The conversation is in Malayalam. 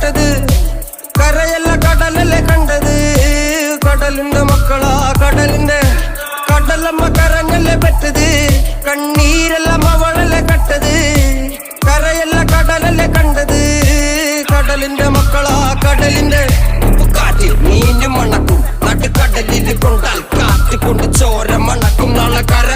പെട്ടത് കരയല്ല കടലല്ലേ കണ്ടത് കടലിന്റെ മക്കളാ കടലമ്മ കരഞ്ഞല്ലേ പെട്ടത് കണ്ണീരെല്ലാം അവളല്ലേ കട്ടത് കരയല്ല കടലല്ലേ കണ്ടത് കടലിന്റെ മക്കളാ കടലിന്റെ കാറ്റിൽ മീന് മണക്കും നടുക്കടലിൽ കൊണ്ടാൽ കാറ്റുകൊണ്ട് ചോര മണക്കും നാളെ കര